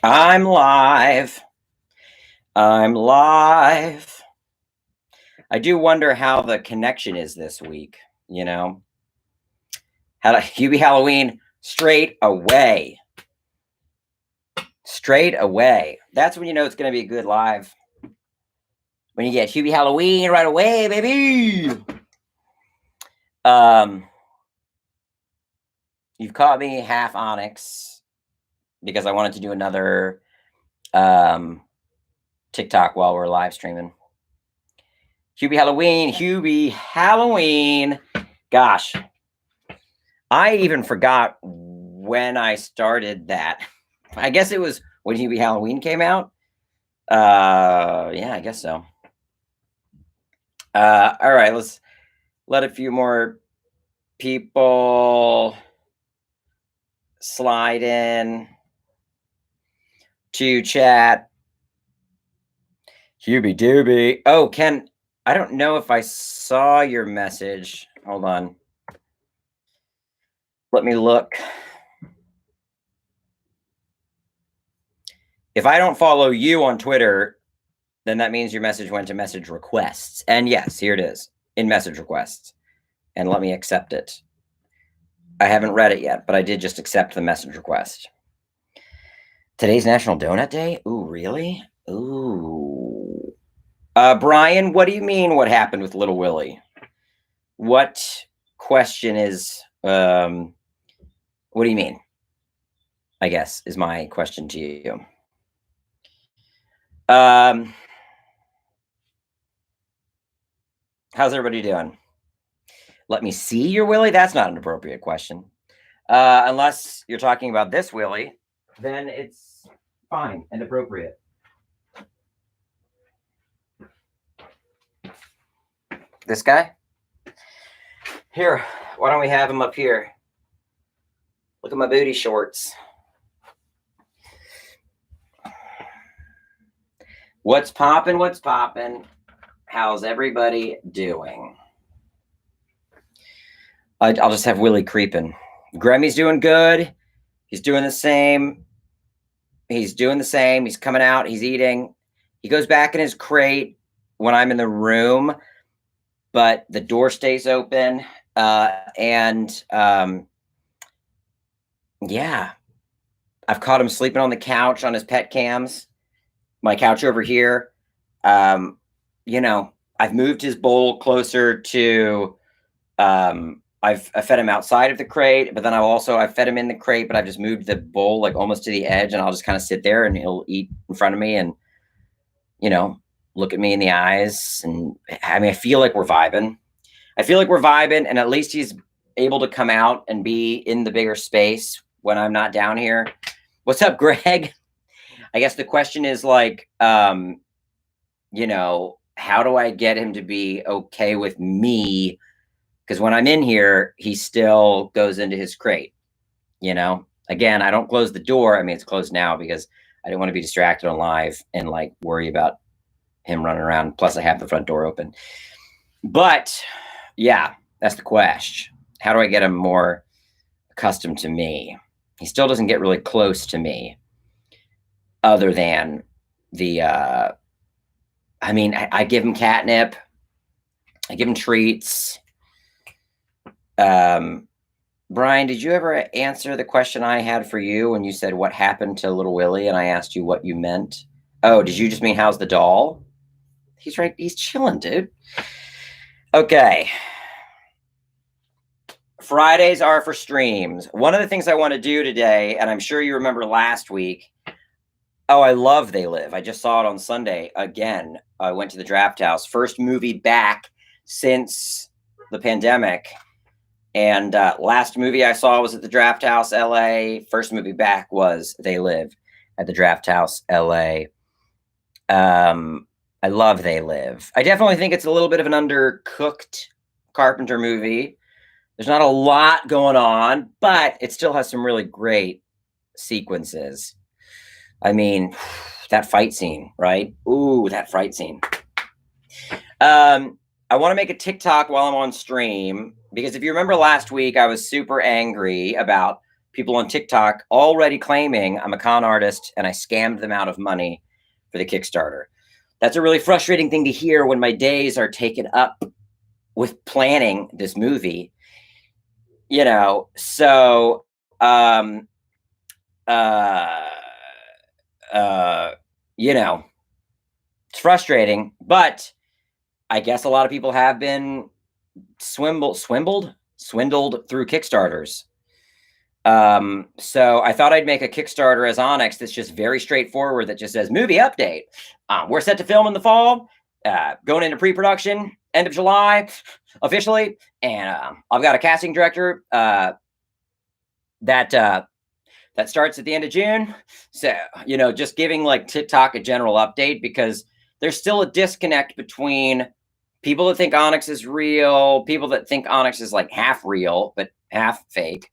I'm live. I'm live. I do wonder how the connection is this week, you know? How to Hubie Halloween straight away. Straight away. That's when you know it's going to be a good live. When you get Hubie Halloween right away, baby. You've caught me half Onyx because I wanted to do another TikTok while we're live streaming. Hubie Halloween. Gosh, I even forgot when I started that. I guess it was when Hubie Halloween came out. Yeah, I guess so. All right, let's let a few more people slide in to chat. Hubie Doobie. Oh, Ken, I don't know if I saw your message. Hold on. Let me look. If I don't follow you on Twitter, then that means your message went to message requests. And yes, here it is in message requests. And let me accept it. I haven't read it yet, but I did just accept the message request. Today's National Donut Day? Ooh, really? Ooh. Brian, what do you mean what happened with Little Willie? What question is, what do you mean? I guess is my question to you. How's everybody doing? Let me see your Willie. That's not an appropriate question. Unless you're talking about this Willie, then it's fine and appropriate. This guy? Here, why don't we have him up here? Look at my booty shorts. What's poppin'? What's poppin'? How's everybody doing? I'll just have Willie creeping. Gremmy's doing good. He's doing the same. He's doing the same. He's coming out. He's eating. He goes back in his crate when I'm in the room, but the door stays open. Yeah, I've caught him sleeping on the couch on his pet cams. My couch over here. You know, I've moved his bowl closer to. I fed him outside of the crate, but then I fed him in the crate, but I've just moved the bowl like almost to the edge, and I'll just kind of sit there and he'll eat in front of me and, you know, look at me in the eyes. And I mean, I feel like we're vibing. And at least he's able to come out and be in the bigger space when I'm not down here. What's up, Greg? I guess the question is like, you know, how do I get him to be okay with me? Because when I'm in here, he still goes into his crate, you know? Again, I don't close the door. I mean, it's closed now because I didn't want to be distracted on live and like worry about him running around. Plus, I have the front door open. But yeah, that's the question. How do I get him more accustomed to me? He still doesn't get really close to me other than the, I mean, I give him catnip. I give him treats. Brian, did you ever answer the question I had for you when you said what happened to Little Willie and I asked you what you meant? Oh, did you just mean how's the doll? He's right. He's chilling, dude. Okay. Fridays are for streams. One of the things I want to do today, and I'm sure you remember last week. Oh, I love They Live. I just saw it on Sunday again. I went to the Draft House. First movie back since the pandemic. And last movie I saw was at the Draft House, LA. First movie back was They Live at the Draft House, LA. I love They Live. I definitely think it's a little bit of an undercooked Carpenter movie. There's not a lot going on, but it still has some really great sequences. I mean, that fight scene, right? Ooh, that fight scene. I want to make a TikTok while I'm on stream because if you remember last week, I was super angry about people on TikTok already claiming I'm a con artist and I scammed them out of money for the Kickstarter. That's a really frustrating thing to hear when my days are taken up with planning this movie. So um uh uh you know, it's frustrating, but I guess a lot of people have been swindled through Kickstarters. So I thought I'd make a Kickstarter as Onyx that's just very straightforward, that just says movie update. We're set to film in the fall, going into pre-production end of July officially, and I've got a casting director that starts at the end of June. So, just giving like TikTok a general update, because there's still a disconnect between people that think Onyx is real, people that think Onyx is like half real, but half fake.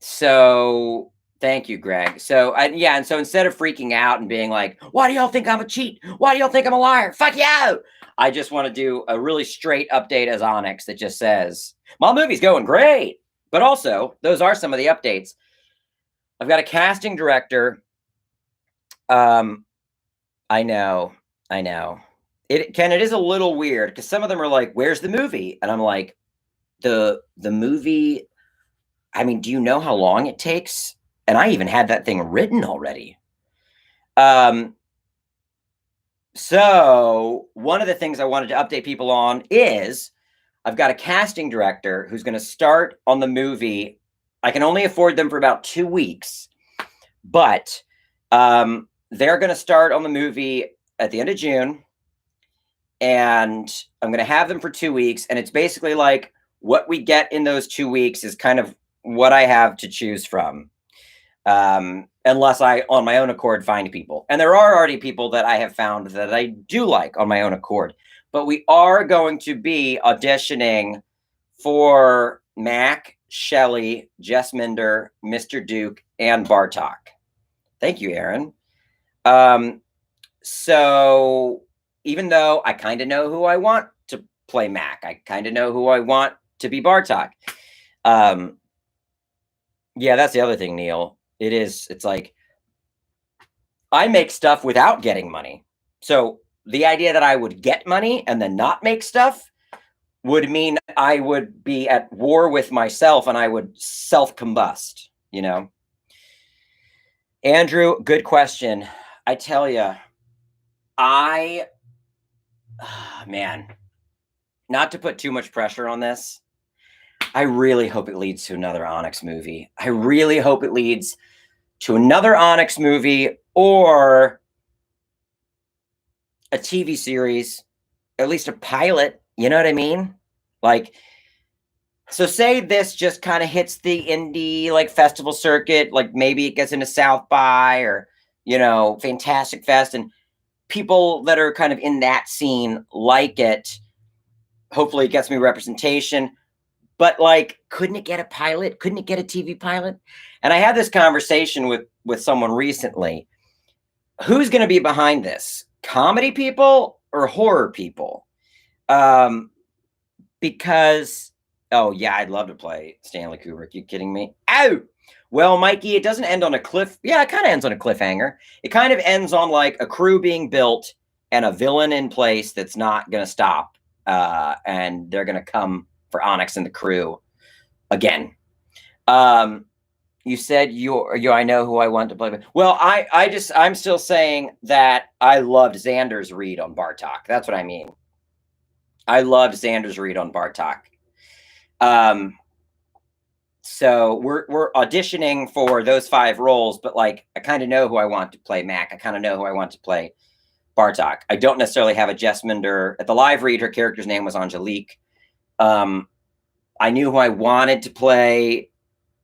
So thank you, Greg. So and so instead of freaking out and being like, why do y'all think I'm a cheat? Why do y'all think I'm a liar? Fuck you. I just want to do a really straight update as Onyx that just says, my movie's going great. But also, those are some of the updates. I've got a casting director. I know. It is a little weird because some of them are like, where's the movie? And I'm like, the movie, I mean, do you know how long it takes? And I even had that thing written already. So one of the things I wanted to update people on is I've got a casting director who's going to start on the movie. I can only afford them for about 2 weeks, but they're going to start on the movie at the end of June, and I'm going to have them for 2 weeks. And it's basically like what we get in those 2 weeks is kind of what I have to choose from. Unless I, on my own accord, find people. And there are already people that I have found that I do like on my own accord. But we are going to be auditioning for Mac, Shelley, Jess Minder, Mr. Duke, and Bartok. Thank you, Aaron. So even though I kind of know who I want to play Mac, I kind of know who I want to be Bartok. Yeah, that's the other thing, Neil. It's like I make stuff without getting money. So the idea that I would get money and then not make stuff would mean I would be at war with myself and I would self-combust, Andrew, good question. I tell you, man, not to put too much pressure on this, I really hope it leads to another Onyx movie. I really hope it leads to another Onyx movie or a TV series, at least a pilot. You know what I mean? Like, so say this just kind of hits the indie like festival circuit, like maybe it gets into South by or, Fantastic Fest, and people that are kind of in that scene like it. Hopefully it gets me representation. But like, couldn't it get a pilot? Couldn't it get a TV pilot? And I had this conversation with someone recently. Who's going to be behind this? Comedy people or horror people? Because, oh yeah, I'd love to play Stanley Kubrick. You kidding me? Ow! Well, Mikey, it doesn't end on a cliff. Yeah, it kind of ends on a cliffhanger. It kind of ends on like a crew being built and a villain in place that's not going to stop. And they're going to come for Onyx and the crew again. You said I know who I want to play. Well, I'm still saying that I loved Xander's read on Bartok. That's what I mean. I loved Xander's read on Bartok. So we're auditioning for those 5 roles, but like I kind of know who I want to play Mac. I kind of know who I want to play Bartok. I don't necessarily have a Jess Minder. At the live read, her character's name was Angelique. I knew who I wanted to play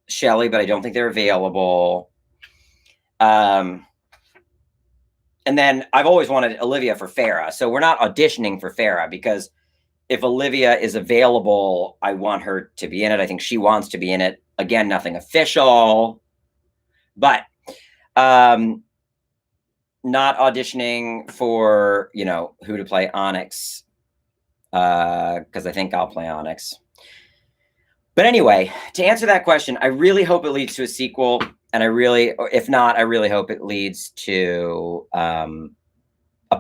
Shelley, but I don't think they're available. And then I've always wanted Olivia for Farah. So we're not auditioning for Farah because if Olivia is available, I want her to be in it. I think she wants to be in it. Again, nothing official, but not auditioning for, who to play Onyx, because I think I'll play Onyx. But anyway, to answer that question, I really hope it leads to a sequel, and if not, I really hope it leads to a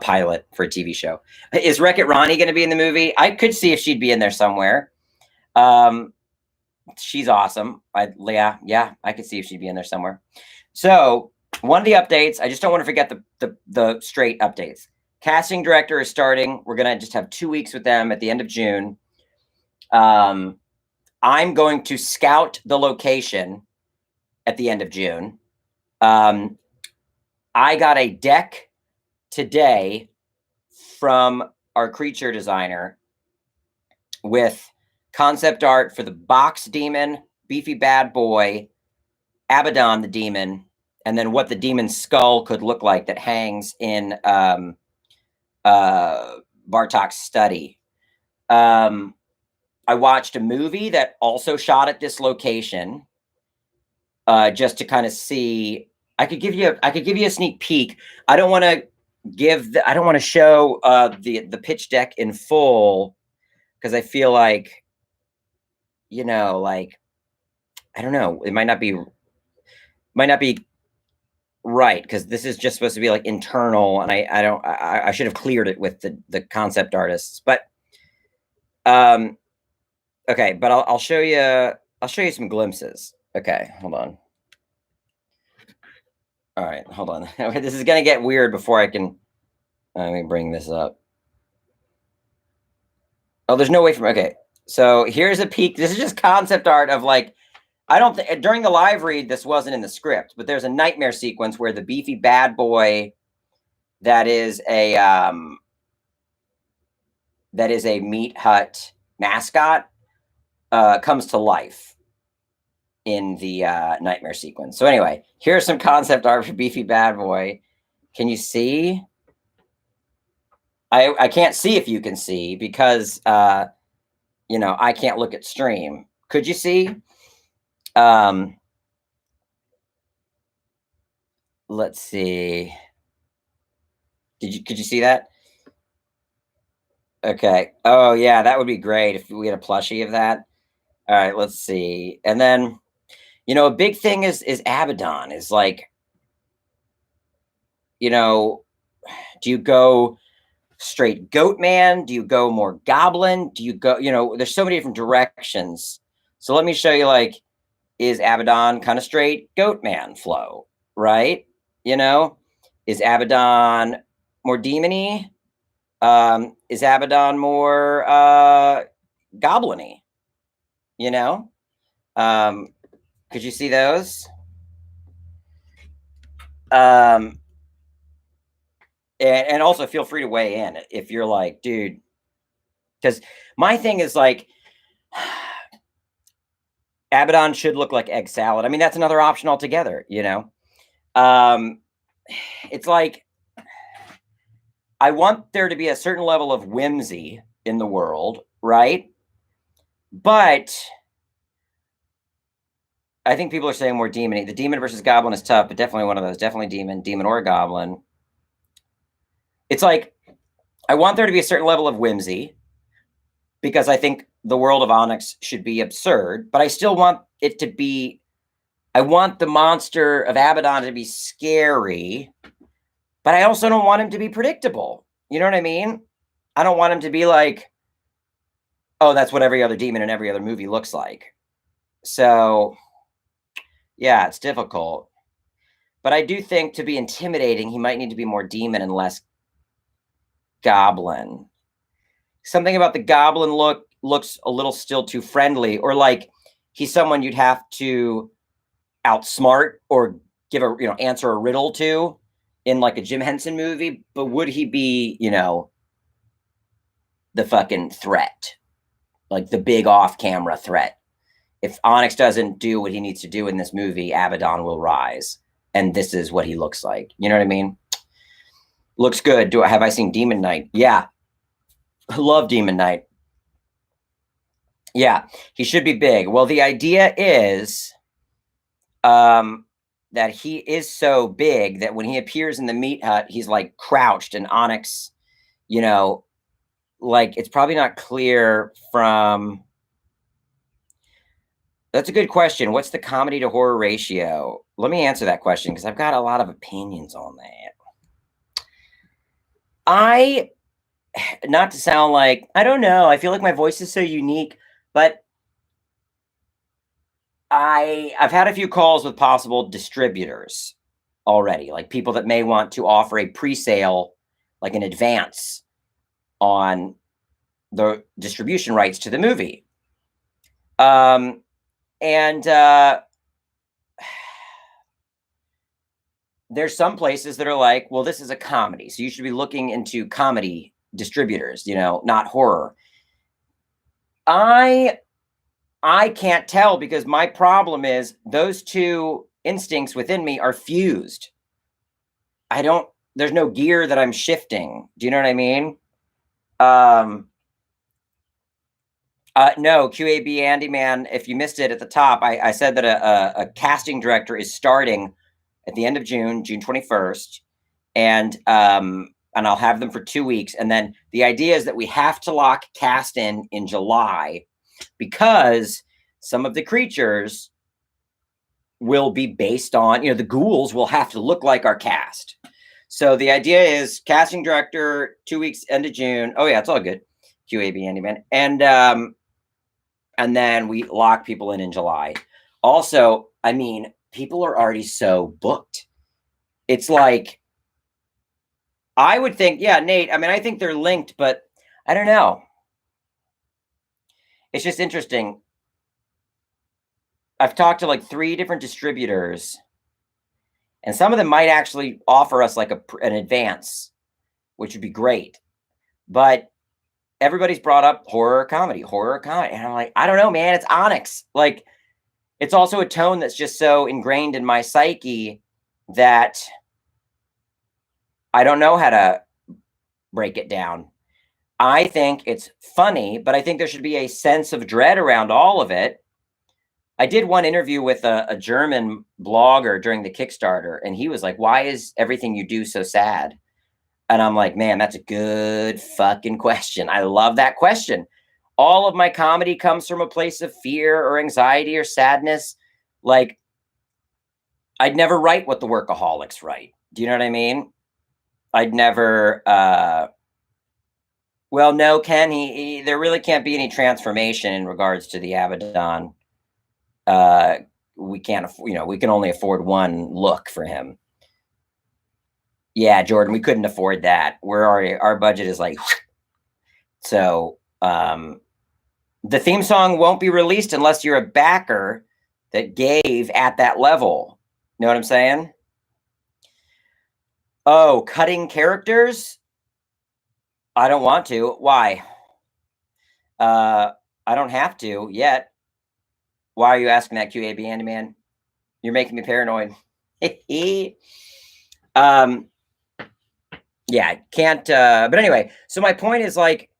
pilot for a TV show. Is Wreck-It Ronnie going to be in the movie? I could see if she'd be in there somewhere. She's awesome. Yeah, I could see if she'd be in there somewhere. So one of the updates, I just don't want to forget the straight updates. Casting director is starting. We're gonna just have 2 weeks with them at the end of June. I'm going to scout the location at the end of June. I got a deck today from our creature designer with concept art for the Box Demon, Beefy Bad Boy, Abaddon the Demon, and then what the demon's skull could look like that hangs in Bartok's study. I watched a movie that also shot at this location, just to kind of see. I could give you a sneak peek. I don't want to show the pitch deck in full because I feel like, like, I don't know, it might not be right, because this is just supposed to be like internal, and I should have cleared it with the concept artists, but okay, but I'll show you some glimpses. Okay, hold on. All right, hold on. This is gonna get weird before I can. Let me bring this up. Oh, there's no way from. Okay, so here's a peek. This is just concept art of like. I don't think during the live read this wasn't in the script, but there's a nightmare sequence where the Beefy Bad Boy, that is a Meat Hut mascot, comes to life in the nightmare sequence. So anyway, here's some concept art for Beefy Bad Boy. Can you see? I can't see if you can see because I can't look at stream. Could you see? Let's see. Could you see that? Okay. Oh yeah, that would be great if we had a plushie of that. All right, let's see. And then, a big thing is Abaddon is like, do you go straight goat man? Do you go more goblin? Do you go, there's so many different directions. So let me show you, like, is Abaddon kind of straight goat man flow, right? Is Abaddon more demony? Is Abaddon more goblin-y? Could you see those? And also feel free to weigh in if you're like, dude, because my thing is like, Abaddon should look like egg salad. I mean, that's another option altogether, It's like, I want there to be a certain level of whimsy in the world, right? But I think people are saying more demon-y. The demon versus goblin is tough, but definitely one of those. Definitely demon or goblin. It's like, I want there to be a certain level of whimsy because I think the world of Onyx should be absurd, but I still want it to be, I want the monster of Abaddon to be scary, but I also don't want him to be predictable. You know what I mean? I don't want him to be like, oh, that's what every other demon in every other movie looks like. So, yeah, it's difficult. But I do think to be intimidating, he might need to be more demon and less goblin. Something about the goblin looks a little still too friendly, or like he's someone you'd have to outsmart or give answer a riddle to in like a Jim Henson movie. But would he be, the fucking threat, like the big off-camera threat? If Onyx doesn't do what he needs to do in this movie, Abaddon will rise, and this is what he looks like. You know what I mean? Looks good. Have I seen Demon Knight? Yeah. I love Demon Knight. Yeah, he should be big. Well, the idea is that he is so big that when he appears in the Meat Hut, he's like crouched, and Onyx, like, it's probably not clear from That's a good question. What's the comedy to horror ratio? Let me answer that question because I've got a lot of opinions on that. I, not to sound like, I don't know, I feel like my voice is so unique, but I've had a few calls with possible distributors already, like people that may want to offer a pre-sale, like an advance on the distribution rights to the movie. And there's some places that are like, well, this is a comedy, so you should be looking into comedy distributors, not horror. I can't tell because my problem is those two instincts within me are fused. There's no gear that I'm shifting. Do you know what I mean? No, QAB Andy, man, if you missed it at the top, I said that a casting director is starting at the end of June 21st, and I'll have them for 2 weeks. And then the idea is that we have to lock cast in July because some of the creatures will be based on, the ghouls will have to look like our cast. So the idea is casting director, 2 weeks, end of June. Oh yeah, it's all good. QAB Andy, man. And then we lock people in July. Also, I mean, people are already so booked. It's like, I would think, yeah, Nate, I mean, I think they're linked, but I don't know. It's just interesting. I've talked to like 3 different distributors, and some of them might actually offer us like an advance, which would be great. But everybody's brought up horror comedy. And I'm like, I don't know, man, it's Onyx. Like, it's also a tone that's just so ingrained in my psyche that I don't know how to break it down. I think it's funny, but I think there should be a sense of dread around all of it. I did one interview with a German blogger during the Kickstarter, and he was like, why is everything you do so sad? And I'm like, man, that's a good fucking question. I love that question. All of my comedy comes from a place of fear or anxiety or sadness. Like, I'd never write what the workaholics write. Do you know what I mean? I'd never, well, no, Ken, there really can't be any transformation in regards to the Abaddon. We can't, we can only afford one look for him. Yeah, Jordan, we couldn't afford that. Our budget is like, so the theme song won't be released unless you're a backer that gave at that level. Know what I'm saying? Oh, cutting characters? I don't want to. Why? I don't have to yet. Why are you asking that, QAB Andy, man? You're making me paranoid. Yeah, can't, but anyway, so my point is, like,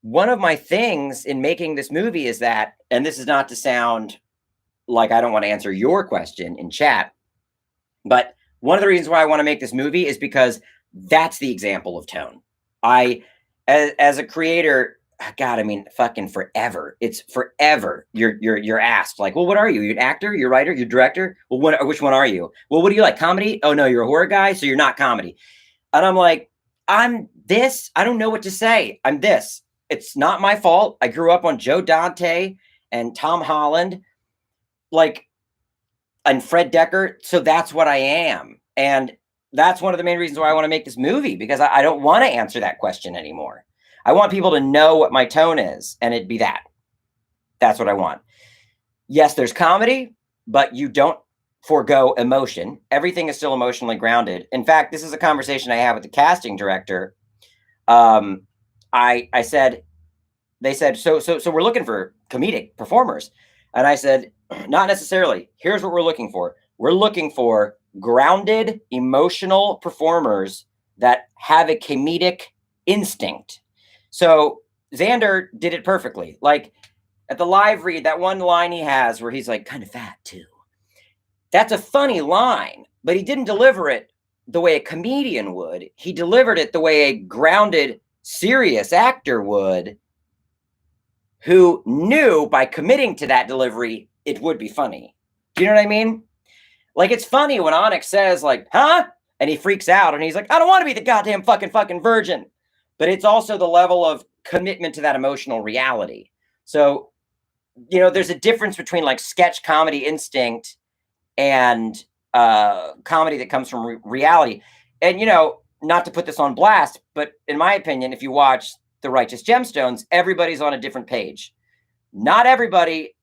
one of my things in making this movie is that, and this is not to sound like I don't want to answer your question in chat, but one of the reasons why I want to make this movie is because that's the example of tone. As a creator, God, I mean, fucking forever. It's forever. You're asked, like, well, what are you? You're an actor? You're a writer? You're a director? Well, which one are you? Well, what do you like? Comedy? Oh no, you're a horror guy, so you're not comedy. And I'm like, I'm this. I don't know what to say. I'm this. It's not my fault. I grew up on Joe Dante and Tom Holland, like, and Fred Decker. So that's what I am. And that's one of the main reasons why I want to make this movie, because I don't want to answer that question anymore. I want people to know what my tone is, and it'd be that. That's what I want. Yes, there's comedy, but you don't forego emotion. Everything is still emotionally grounded. In fact, this is a conversation I had with the casting director. I said, they said, so we're looking for comedic performers. And I said, not necessarily. Here's what we're looking for. We're looking for grounded, emotional performers that have a comedic instinct. So Xander did it perfectly. Like, at the live read, that one line he has where he's like, kind of fat too. That's a funny line, but he didn't deliver it the way a comedian would. He delivered it the way a grounded, serious actor would, who knew by committing to that delivery, it would be funny. Do you know what I mean? Like, it's funny when Onyx says, like, huh? And he freaks out and he's like, I don't want to be the goddamn fucking virgin. But it's also the level of commitment to that emotional reality. So, you know, there's a difference between like sketch comedy instinct and comedy that comes from reality. And, you know, not to put this on blast, but in my opinion, if you watch The Righteous Gemstones, everybody's on a different page. Not everybody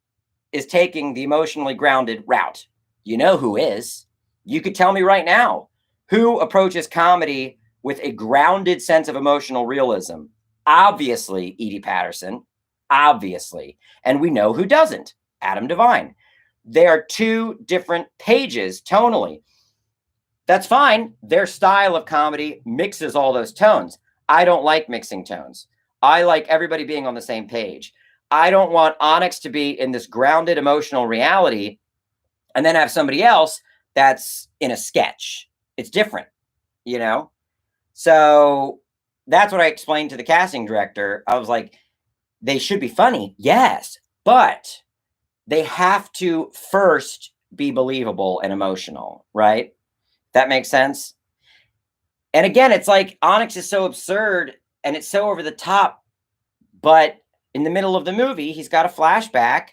is taking the emotionally grounded route. You know who is. You could tell me right now who approaches comedy with a grounded sense of emotional realism. Obviously, Edie Patterson. Obviously. And we know who doesn't. Adam Devine. They are two different pages tonally. That's fine. Their style of comedy mixes all those tones. I don't like mixing tones. I like everybody being on the same page. I don't want Onyx to be in this grounded emotional reality and then have somebody else that's in a sketch. It's different, you know? So that's what I explained to the casting director. I was like, they should be funny, yes, but they have to first be believable and emotional, right? That makes sense. And again, it's like Onyx is so absurd and it's so over the top, but in the middle of the movie, he's got a flashback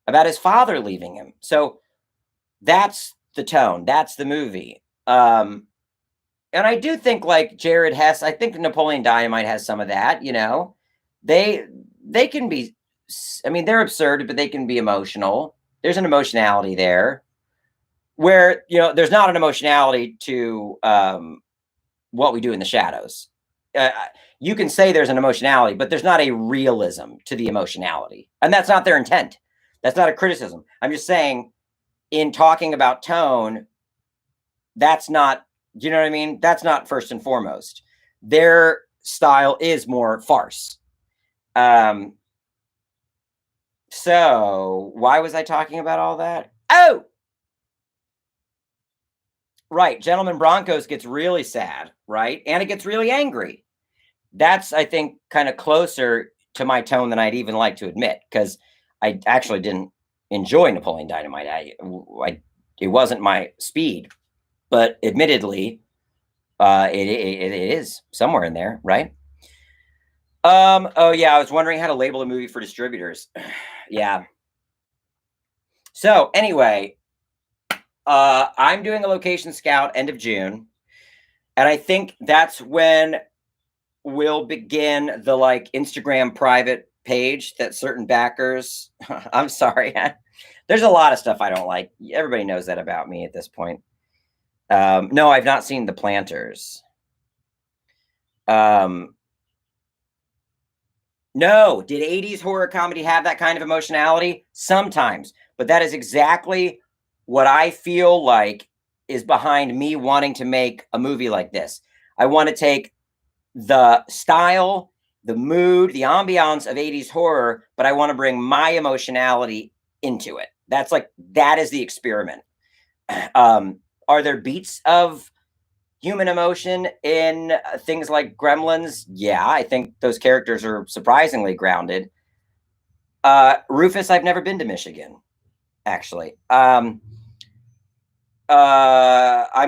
about his father leaving him. So that's the tone. That's the movie. And I do think like Jared Hess, I think Napoleon Dynamite has some of that, you know. They can be, I mean, they're absurd, but they can be emotional. There's an emotionality there where, you know, there's not an emotionality to What We Do in the Shadows. You can say there's an emotionality, but there's not a realism to the emotionality. And that's not their intent. That's not a criticism. I'm just saying in talking about tone, that's not, you know what I mean? That's not first and foremost. Their style is more farce. So why was I talking about all that? Oh, right. Gentleman Broncos gets really sad, right? And it gets really angry. That's, I think, kind of closer to my tone than I'd even like to admit, because I actually didn't enjoy Napoleon Dynamite. It wasn't my speed, but admittedly, it is somewhere in there, right? Oh yeah, I was wondering how to label a movie for distributors. Yeah. So anyway, I'm doing a location scout end of June, and I think that's when we'll begin the like Instagram private page that certain backers. I'm sorry. There's a lot of stuff I don't like. Everybody knows that about me at this point. No, I've not seen The Planters. No, did 80s horror comedy have that kind of emotionality? Sometimes, but that is exactly what I feel like is behind me wanting to make a movie like this. I want to take the style, the mood, the ambiance of 80s horror, but I want to bring my emotionality into it. That's like, that is the experiment. Are there beats of human emotion in things like Gremlins? Yeah, I think those characters are surprisingly grounded. Rufus, I've never been to Michigan, actually. I'm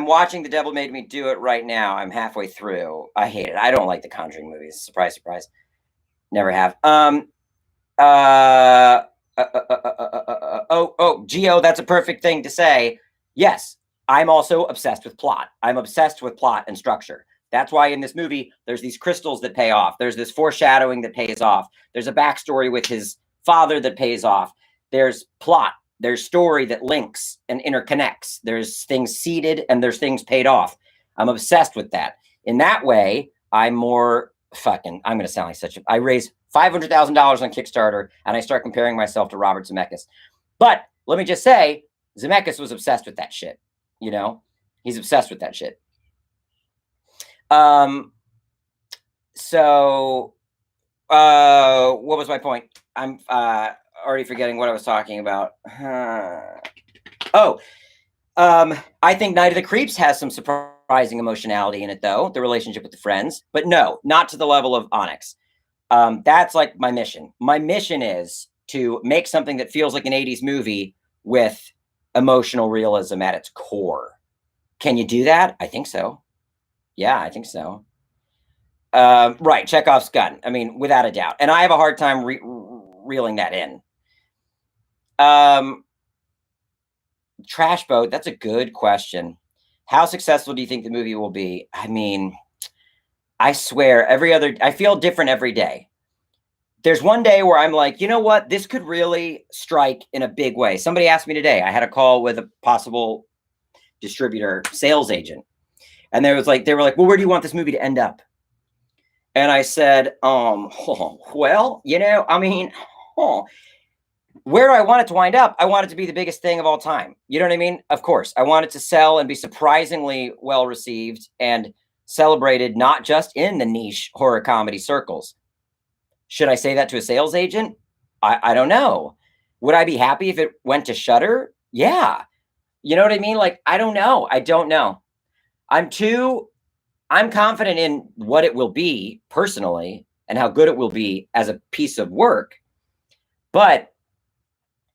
watching The Devil Made Me Do It right now. I'm halfway through. I hate it. I don't like the Conjuring movies. Surprise, surprise. Never have. Geo, that's a perfect thing to say. Yes, I'm also obsessed with plot. I'm obsessed with plot and structure. That's why in this movie, there's these crystals that pay off. There's this foreshadowing that pays off. There's a backstory with his father that pays off. There's plot. There's story that links and interconnects. There's things seeded and there's things paid off. I'm obsessed with that. In that way, I'm more fucking, I'm going to sound like such a, I raise $500,000 on Kickstarter and I start comparing myself to Robert Zemeckis. But let me just say, Zemeckis was obsessed with that shit. You know, he's obsessed with that shit. So, what was my point? I'm already forgetting what I was talking about. I think Night of the Creeps has some surprising emotionality in it, though, the relationship with the friends. But no, not to the level of Onyx. That's like my mission. My mission is to make something that feels like an 80s movie with emotional realism at its core. Can you do that? I think so. Yeah, I think so. Right, Chekhov's gun. I mean, without a doubt. And I have a hard time reeling that in. Trash Boat, that's a good question. How successful do you think the movie will be? I mean, I swear, I feel different every day. There's one day where I'm like, you know what? This could really strike in a big way. Somebody asked me today, I had a call with a possible distributor sales agent. And they were like, well, where do you want this movie to end up? And I said, well, you know, I mean, where do I want it to wind up? I want it to be the biggest thing of all time. You know what I mean? Of course, I want it to sell and be surprisingly well received and celebrated, not just in the niche horror comedy circles. Should I say that to a sales agent? I don't know. Would I be happy if it went to Shudder? Yeah. You know what I mean? Like, I don't know. I don't know. I'm confident in what it will be personally and how good it will be as a piece of work. But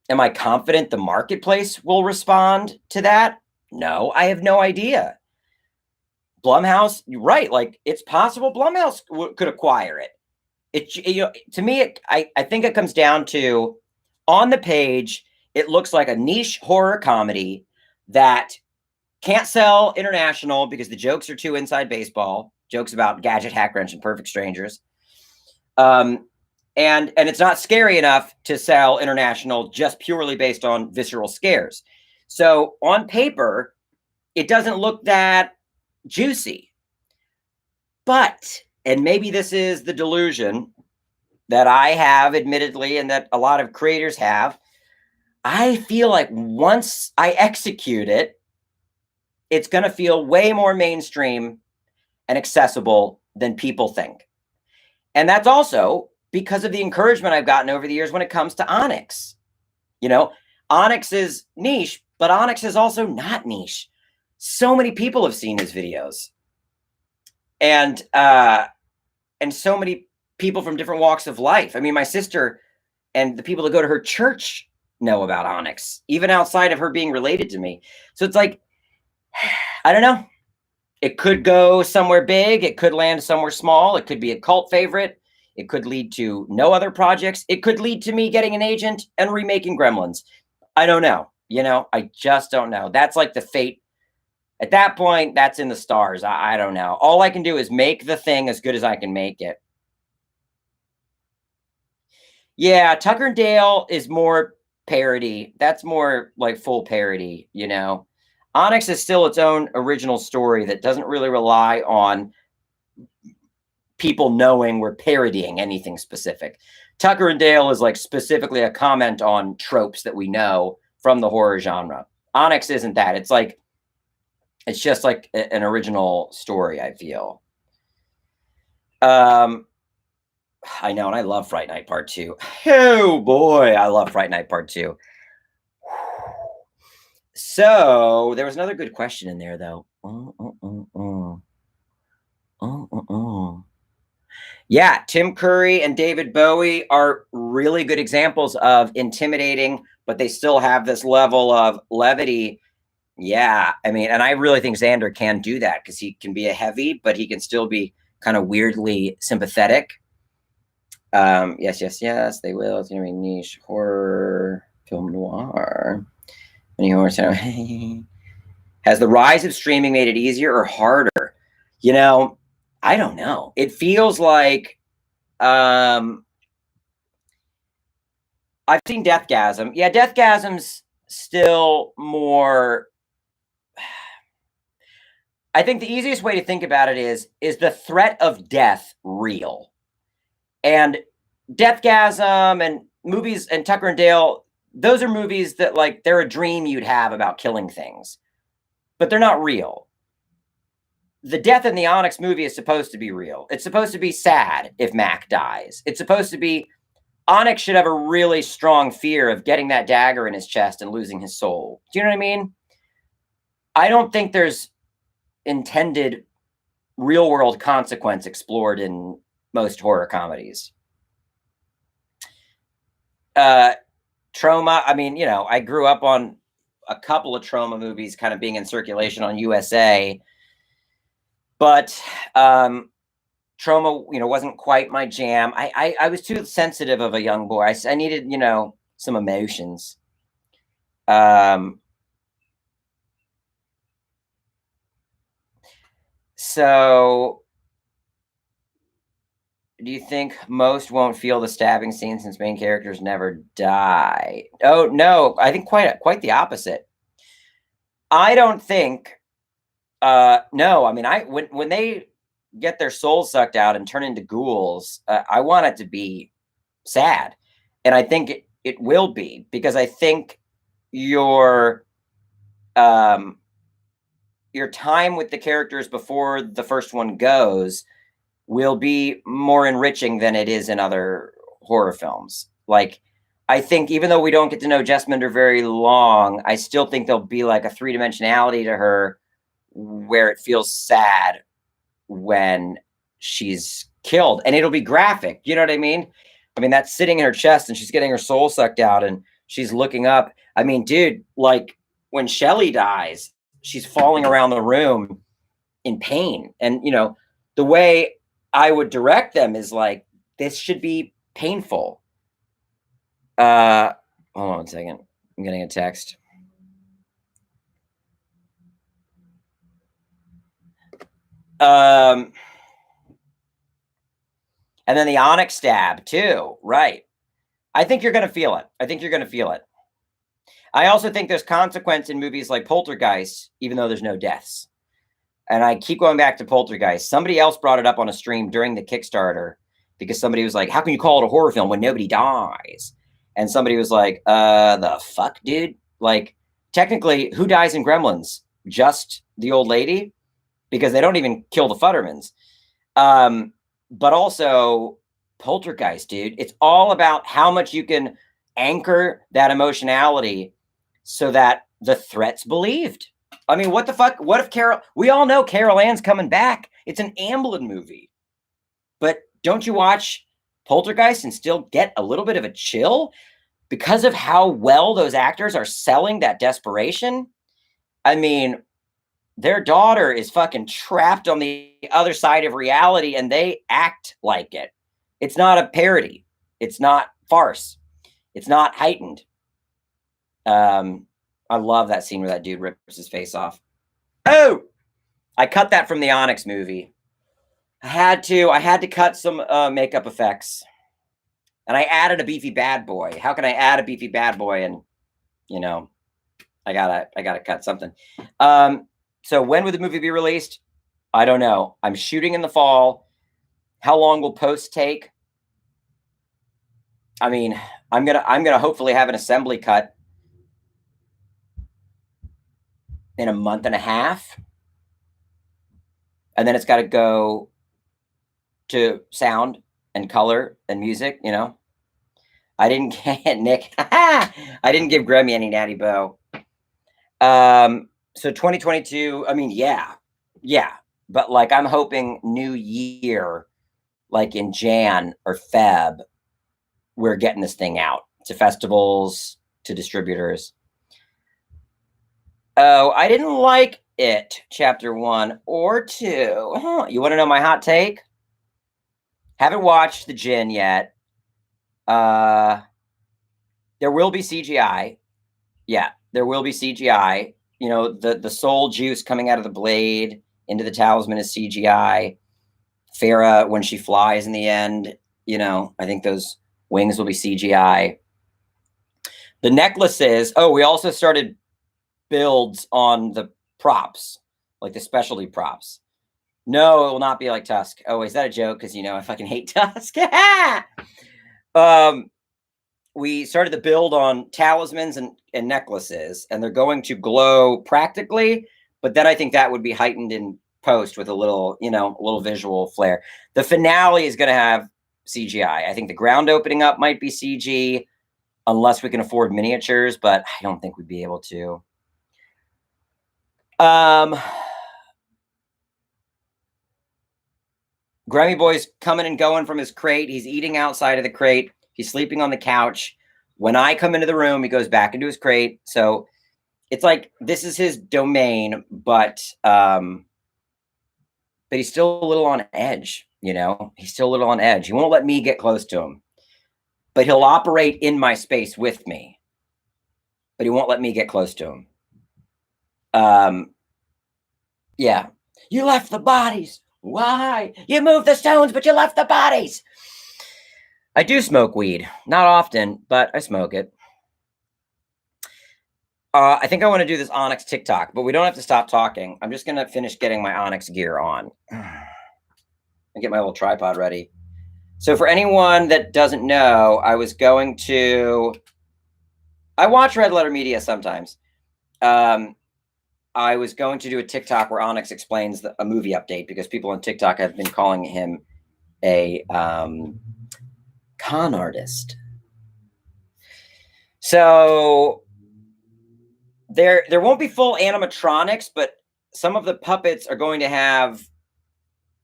am I confident the marketplace will respond to that? No, I have no idea. Blumhouse, you're right. Like, it's possible Blumhouse could acquire it. To me, I think it comes down to, on the page, it looks like a niche horror comedy that can't sell international because the jokes are too inside baseball. Jokes about Gadget, Hack Wrench, and Perfect Strangers. And it's not scary enough to sell international just purely based on visceral scares. So on paper, it doesn't look that juicy. But, and maybe this is the delusion that I have, admittedly, and that a lot of creators have, I feel like once I execute it, it's going to feel way more mainstream and accessible than people think. And that's also because of the encouragement I've gotten over the years when it comes to Onyx. You know, Onyx is niche, but Onyx is also not niche. So many people have seen his videos. And so many people from different walks of life. I mean, my sister and the people that go to her church know about Onyx, even outside of her being related to me. So it's like, I don't know. It could go somewhere big. It could land somewhere small. It could be a cult favorite. It could lead to no other projects. It could lead to me getting an agent and remaking Gremlins. I don't know. You know, I just don't know. That's like the fate. At that point, that's in the stars. I don't know. All I can do is make the thing as good as I can make it. Yeah, Tucker and Dale is more parody. That's more like full parody, you know. Onyx is still its own original story that doesn't really rely on people knowing we're parodying anything specific. Tucker and Dale is like specifically a comment on tropes that we know from the horror genre. Onyx isn't that. It's just like an original story, I feel. I know, and I love Fright Night Part 2. Oh boy, I love Fright Night Part 2. So there was another good question in there, though. Yeah, Tim Curry and David Bowie are really good examples of intimidating, but they still have this level of levity. Yeah, I mean, and I really think Xander can do that because he can be a heavy, but he can still be kind of weirdly sympathetic. Yes, they will. It's gonna be niche horror film noir. Many horror. Has the rise of streaming made it easier or harder? You know, I don't know. It feels like I've seen Deathgasm. Yeah, Deathgasm's still more. I think the easiest way to think about it is the threat of death real? And Deathgasm and movies and Tucker and Dale, those are movies that, like, they're a dream you'd have about killing things, but they're not real. The death in the Onyx movie is supposed to be real. It's supposed to be sad if Mac dies. It's supposed to be, Onyx should have a really strong fear of getting that dagger in his chest and losing his soul. Do you know what I mean? I don't think there's intended real world consequence explored in most horror comedies. Trauma. I mean, I grew up on a couple of Trauma movies kind of being in circulation on USA, but Trauma, wasn't quite my jam. I was too sensitive of a young boy. I needed, some emotions. So do you think most won't feel the stabbing scene since main characters never die? Oh no, I think quite the opposite. I don't think no, I mean when they get their souls sucked out and turn into ghouls, I want it to be sad. And I think it will be, because I think your um your time with the characters before the first one goes will be more enriching than it is in other horror films. Like, I think even though we don't get to know Jess Minder very long, I still think there'll be like a three-dimensionality to her where it feels sad when she's killed, and it'll be graphic. You know what I mean? I mean, that's sitting in her chest and she's getting her soul sucked out and she's looking up. I mean, dude, like when Shelly dies, she's falling around the room in pain. And, the way I would direct them is like, this should be painful. Hold on 1 second. I'm getting a text. And then the onyx stab too, right? I think you're going to feel it. I also think there's consequence in movies like Poltergeist, even though there's no deaths. And I keep going back to Poltergeist. Somebody else brought it up on a stream during the Kickstarter, because somebody was like, how can you call it a horror film when nobody dies? And somebody was like, the fuck, dude? Like, technically, who dies in Gremlins? Just the old lady? Because they don't even kill the Futtermans. But also, Poltergeist, dude. It's all about how much you can anchor that emotionality so that the threat's believed. I mean, what the fuck? What if we all know Carol Ann's coming back. It's an Amblin movie. But don't you watch Poltergeist and still get a little bit of a chill because of how well those actors are selling that desperation? I mean, their daughter is fucking trapped on the other side of reality and they act like it. It's not a parody. It's not farce. It's not heightened. I love that scene where that dude rips his face off. Oh, I cut that from the Onyx movie. I had to cut some makeup effects, and I added a beefy bad boy. How can I add a beefy bad boy? And I gotta cut something. So when would the movie be released? I don't know. I'm shooting in the fall. How long will post take? I mean, I'm gonna hopefully have an assembly cut in a month and a half, and then it's got to go to sound and color and music. I didn't get Nick. I didn't give Grammy any Natty Bow. So 2022. I mean, yeah, but like I'm hoping New Year, like in Jan or Feb, we're getting this thing out to festivals, to distributors. Oh, I didn't like it, chapter 1 or 2. Huh. You want to know my hot take? Haven't watched the Djinn yet. There will be CGI. Yeah, there will be CGI. The soul juice coming out of the blade into the talisman is CGI. Farah, when she flies in the end, I think those wings will be CGI. The necklaces. Oh, we also started builds on the props, like the specialty props. No, it will not be like Tusk. Oh, is that a joke? Because I fucking hate Tusk. We started the build on talismans and necklaces, and they're going to glow practically, but then I think that would be heightened in post with a little visual flair. The finale is going to have CGI. I think the ground opening up might be CG, unless we can afford miniatures, but I don't think we'd be able to. Grammy Boy's coming and going from his crate. He's eating outside of the crate. He's sleeping on the couch. When I come into the room, he goes back into his crate. So it's like this is his domain, but he's still a little on edge, you know? He's still a little on edge. He won't let me get close to him. But he'll operate in my space with me. But he won't let me get close to him. Yeah. You left the bodies. Why? You moved the stones, but you left the bodies. I do smoke weed. Not often, but I smoke it. I think I want to do this Onyx TikTok, but we don't have to stop talking. I'm just going to finish getting my Onyx gear on and get my little tripod ready. So for anyone that doesn't know, I watch Red Letter Media sometimes. I was going to do a TikTok where Onyx explains a movie update because people on TikTok have been calling him a con artist. So there won't be full animatronics, but some of the puppets are going to have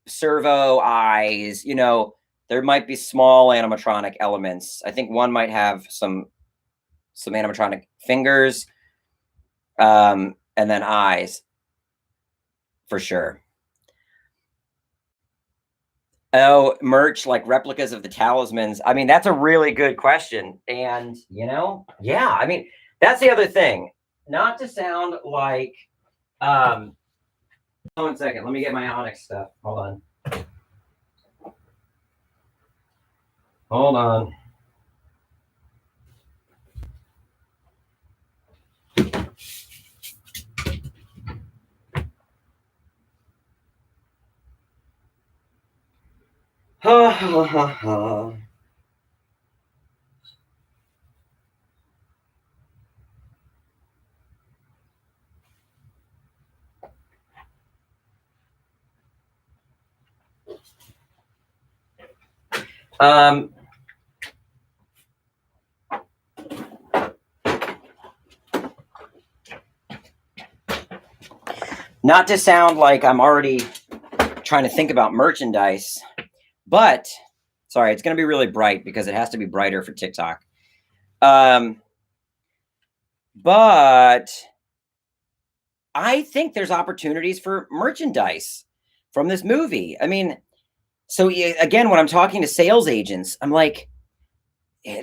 servo eyes. You know, there might be small animatronic elements. I think one might have some animatronic fingers, and then eyes for sure. Oh, merch like replicas of the talismans. I mean, that's a really good question. And, you know, yeah, I mean, that's the other thing. Not to sound like, hold on a second. Let me get my Onyx stuff. Hold on. Hold on. Ha ha ha ha. Not to sound like I'm already trying to think about merchandise, but sorry, it's going to be really bright because it has to be brighter for TikTok. But I think there's opportunities for merchandise from this movie. I mean, so again, when I'm talking to sales agents, I'm like,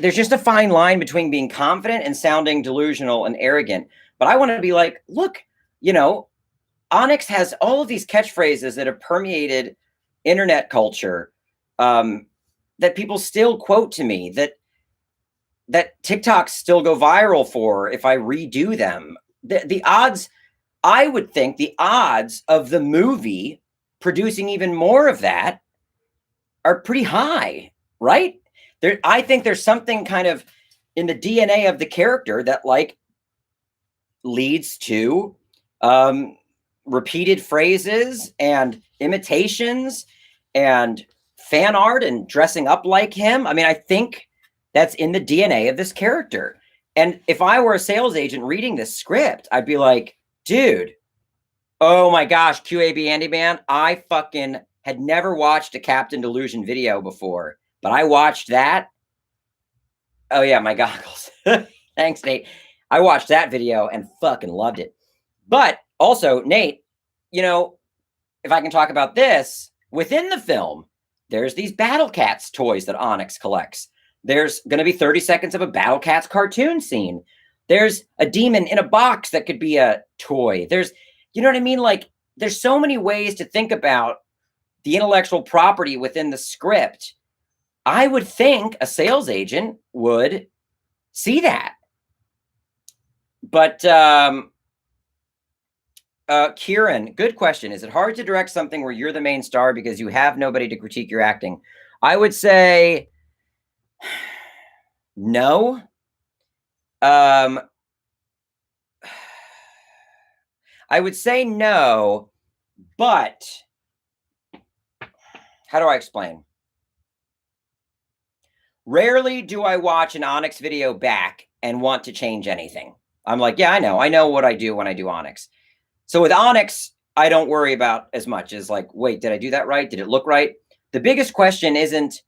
there's just a fine line between being confident and sounding delusional and arrogant. But I want to be like, look, you know, Onyx has all of these catchphrases that have permeated internet culture, that people still quote to me, that TikToks still go viral for if I redo them. The odds, I would think the odds of the movie producing even more of that are pretty high, right? I think there's something kind of in the DNA of the character that like leads to repeated phrases and imitations and fan art and dressing up like him. I mean, I think that's in the DNA of this character. And if I were a sales agent reading this script, I'd be like, dude, oh my gosh, QAB Andy Man, I fucking had never watched a Captain Delusion video before, but I watched that. Oh yeah, my goggles. Thanks, Nate. I watched that video and fucking loved it. But also, Nate, you know, if I can talk about this, within the film, there's these Battle Cats toys that Onyx collects. There's going to be 30 seconds of a Battle Cats cartoon scene. There's a demon in a box that could be a toy. There's, you know what I mean? Like, there's so many ways to think about the intellectual property within the script. I would think a sales agent would see that. But Kieran, good question. Is it hard to direct something where you're the main star because you have nobody to critique your acting? I would say no. I would say no, but how do I explain? Rarely do I watch an Onyx video back and want to change anything. I'm like, yeah, I know what I do when I do Onyx. So with Onyx, I don't worry about as much as like, wait, did I do that right? Did it look right? The biggest question isn't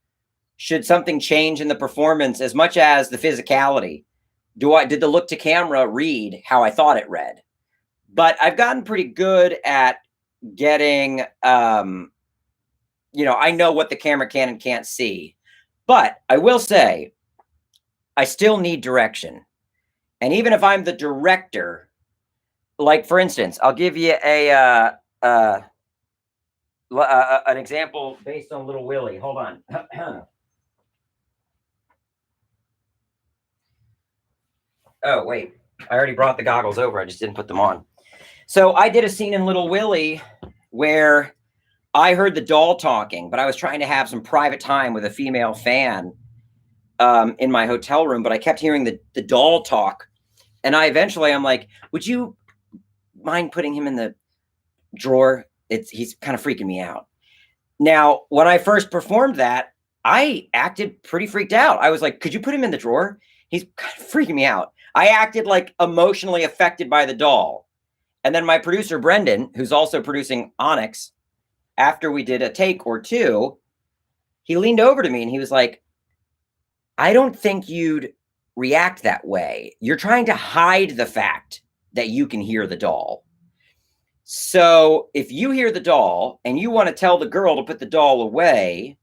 should something change in the performance as much as the physicality? Did the look to camera read how I thought it read? But I've gotten pretty good at getting, you know, I know what the camera can and can't see. But I will say, I still need direction. And even if I'm the director, like for instance, I'll give you an example based on Little Willie. Hold on. Oh, wait. I already brought the goggles over. I just didn't put them on. So I did a scene in Little Willie where I heard the doll talking, but I was trying to have some private time with a female fan in my hotel room, but I kept hearing the doll talk. And I'm like, would you mind putting him in the drawer? He's kind of freaking me out. Now, when I first performed that, I acted pretty freaked out. I was like, could you put him in the drawer? He's kind of freaking me out. I acted like emotionally affected by the doll. And then my producer, Brendan, who's also producing Onyx, after we did a take or two, he leaned over to me and he was like, I don't think you'd react that way. You're trying to hide the fact that you can hear the doll. So if you hear the doll and you want to tell the girl to put the doll away,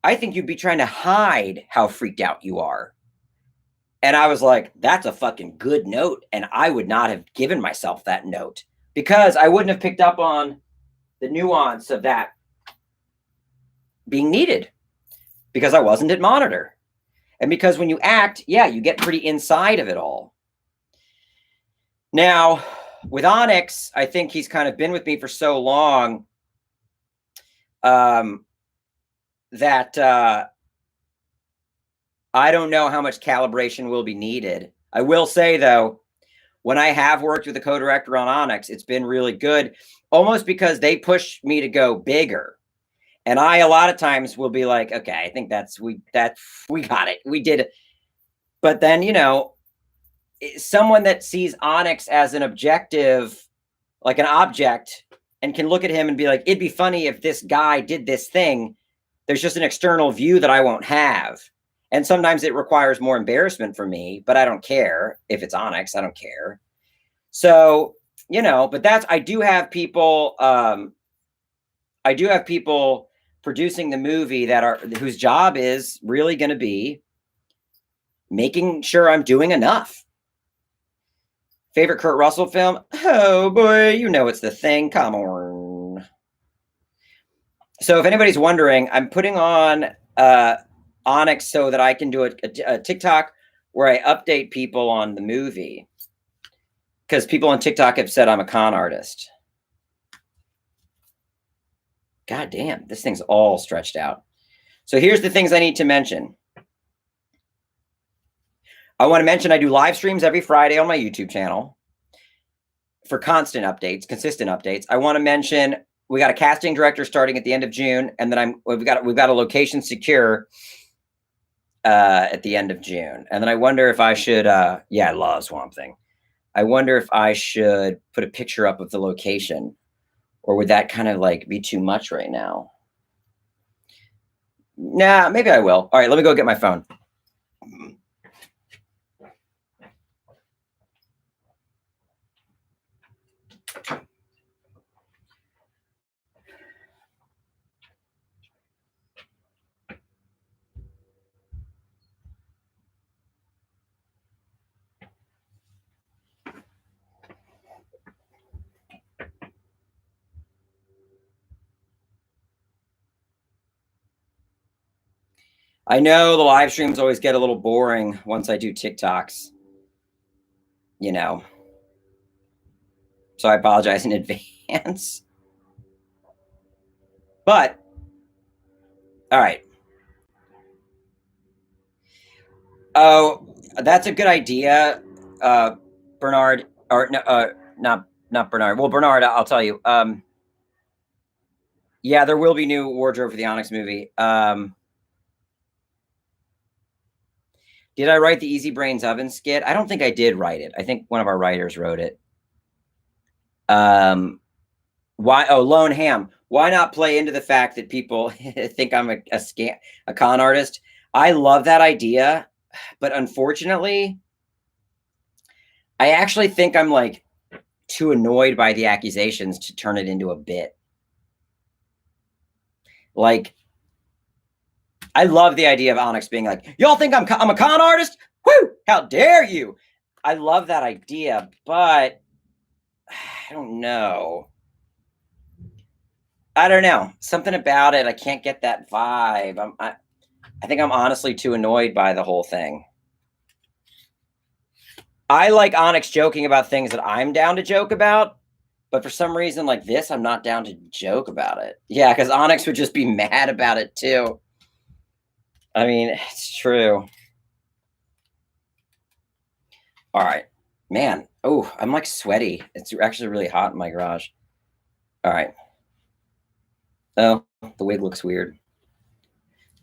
I think you'd be trying to hide how freaked out you are. And I was like, that's a fucking good note. And I would not have given myself that note because I wouldn't have picked up on the nuance of that being needed because I wasn't at monitor. And because when you act, yeah, you get pretty inside of it all. Now, with Onyx, I think he's kind of been with me for so long that I don't know how much calibration will be needed. I will say, though, when I have worked with a co-director on Onyx, it's been really good, almost because they push me to go bigger. And I, a lot of times, will be like, okay, I think we got it. We did it. But then, you know, someone that sees Onyx as an objective, like an object, and can look at him and be like, it'd be funny if this guy did this thing. There's just an external view that I won't have. And sometimes it requires more embarrassment for me, but I don't care if it's Onyx. I don't care. So, you know, but I do have people producing the movie whose job is really going to be making sure I'm doing enough. Favorite Kurt Russell film? Oh boy, you know it's The Thing. Come on. So if anybody's wondering, I'm putting on Onyx so that I can do a TikTok where I update people on the movie. Because people on TikTok have said I'm a con artist. God damn, this thing's all stretched out. So here's the things I need to mention. I want to mention I do live streams every Friday on my YouTube channel for constant updates, consistent updates. I want to mention we got a casting director starting at the end of June, and then we've got a location secure at the end of June. And then I wonder if I should I love Swamp Thing. I wonder if I should put a picture up of the location, or would that kind of like be too much right now? Nah, maybe I will. All right, let me go get my phone. I know the live streams always get a little boring once I do TikToks, you know. So I apologize in advance. But, all right. Oh, that's a good idea, Bernard. Or not Bernard. Well, Bernard, I'll tell you. Yeah, there will be new wardrobe for the Onyx movie. Did I write the Easy Brains Oven skit? I don't think I did write it. I think one of our writers wrote it. Why? Oh, Lone Ham. Why not play into the fact that people think I'm a con artist? I love that idea, but unfortunately, I actually think I'm like too annoyed by the accusations to turn it into a bit. Like, I love the idea of Onyx being like, "Y'all think I'm a con artist? Whoo! How dare you!" I love that idea, but I don't know. I don't know. Something about it, I can't get that vibe. I think I'm honestly too annoyed by the whole thing. I like Onyx joking about things that I'm down to joke about, but for some reason like this, I'm not down to joke about it. Yeah, because Onyx would just be mad about it too. I mean, it's true. All right, man. Oh, I'm like sweaty. It's actually really hot in my garage. All right. Oh, the wig looks weird.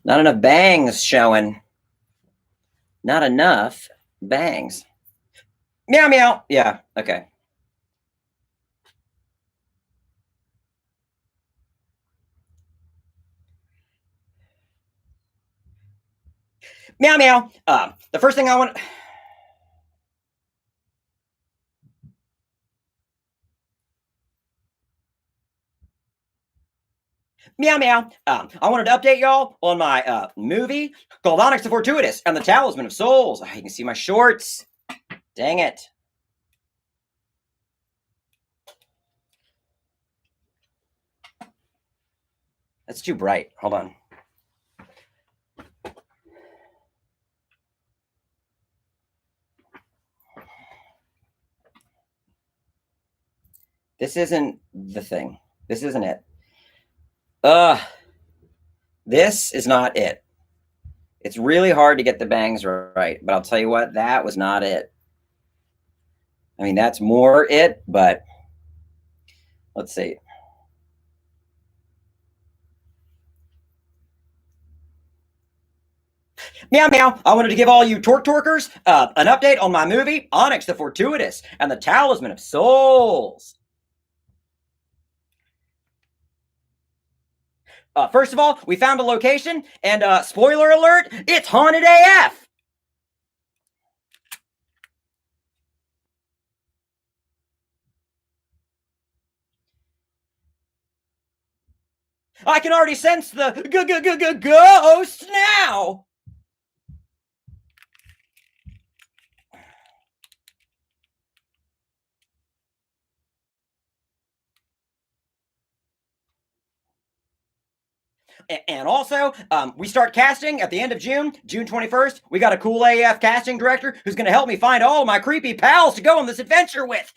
Not enough bangs showing. Not enough bangs. Meow meow. Yeah. Okay. Meow meow. The first thing I want. Meow meow. I wanted to update y'all on my movie called Onyx the Fortuitous and the Talisman of Souls. You can see my shorts. Dang it. That's too bright. Hold on. This isn't the thing. This isn't it. This is not it. It's really hard to get the bangs right, but I'll tell you what, that was not it. I mean, that's more it, but let's see. Meow meow. I wanted to give all you torkers an update on my movie, Onyx the Fortuitous and the Talisman of Souls. First of all, we found a location, and spoiler alert, it's haunted AF. I can already sense the ghost now. And also, we start casting at the end of June 21st. We got a cool AF casting director who's going to help me find all of my creepy pals to go on this adventure with.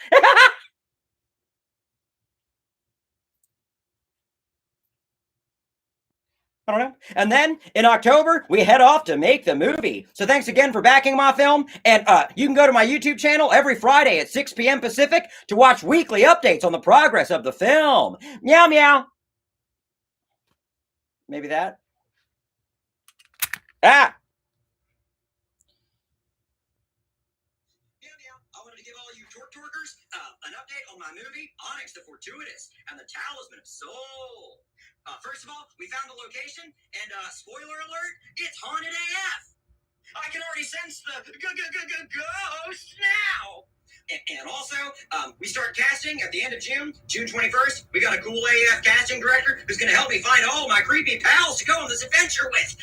I don't know. And then in October, we head off to make the movie. So thanks again for backing my film. And you can go to my YouTube channel every Friday at 6 p.m. Pacific to watch weekly updates on the progress of the film. Meow meow. Maybe that. Ah. I wanted to give all you torkers an update on my movie, Onyx the Fortuitous and the Talisman of Soul. First of all, we found the location, and spoiler alert, it's haunted AF. I can already sense the ghost now. And also, we start casting at the end of June 21st. We got a cool AF casting director who's going to help me find all of my creepy pals to go on this adventure with.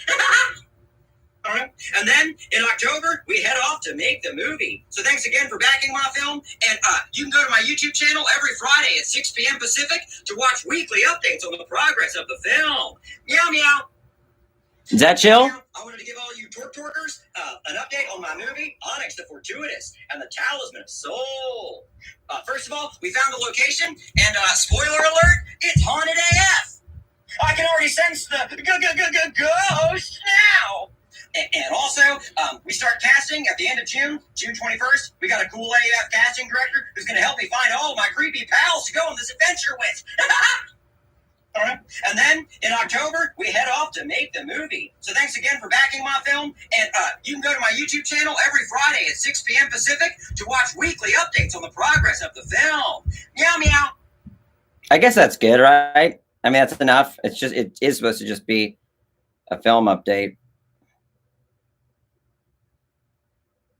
All right. And then in October, we head off to make the movie. So thanks again for backing my film. And you can go to my YouTube channel every Friday at 6 p.m. Pacific to watch weekly updates on the progress of the film. Meow meow. Is that chill? I wanted to give all you torkers an update on my movie, Onyx the Fortuitous and the Talisman of Soul. First of all, we found the location, and spoiler alert, it's haunted AF. I can already sense the ghost now. And also, we start casting at the end of June 21st. We got a cool AF casting director who's going to help me find all of my creepy pals to go on this adventure with. All right. And then in October, we head off to make the movie. So thanks again for backing my film. And you can go to my YouTube channel every Friday at 6 p.m. Pacific to watch weekly updates on the progress of the film. Meow meow. I guess that's good, right? I mean, that's enough. It's just, it is supposed to just be a film update.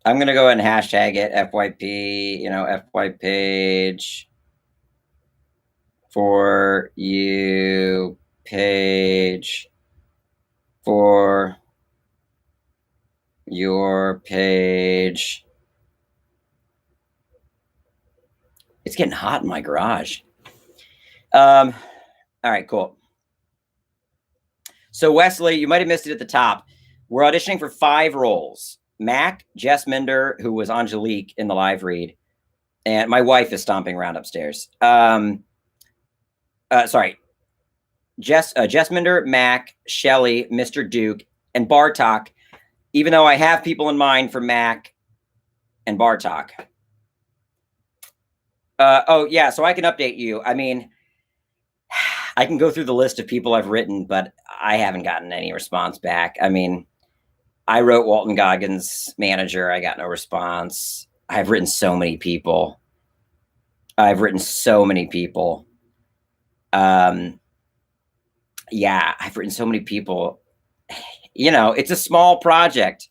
I'm going to go ahead and hashtag it FYP, FY page for you page for your page. It's getting hot in my garage. All right, cool. So Wesley, you might have missed it at the top. We're auditioning for 5 roles. Mac, Jess Minder, who was Angelique in the live read, and my wife is stomping around upstairs. Sorry. Jess Minder, Mac, Shelley, Mr. Duke, and Bartok, even though I have people in mind for Mac and Bartok. Oh, yeah, so I can update you. I mean, I can go through the list of people I've written, but I haven't gotten any response back. I mean, I wrote Walton Goggins' manager. I got no response. I've written so many people. Yeah, I've written so many people. It's a small project.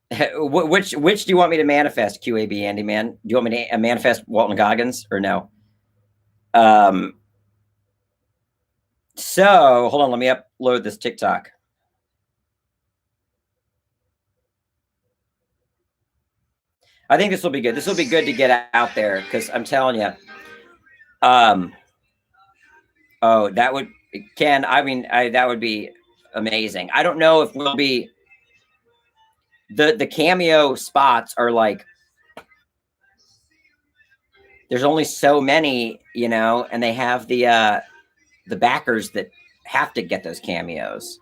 Which do you want me to manifest, QAB Andy Man? Do you want me to manifest Walton Goggins or no? So hold on, let me upload this TikTok. I think this will be good. This will be good to get out there because I'm telling you. Oh, that would that would be amazing. I don't know if we'll be the cameo spots are like there's only so many, and they have the backers that have to get those cameos.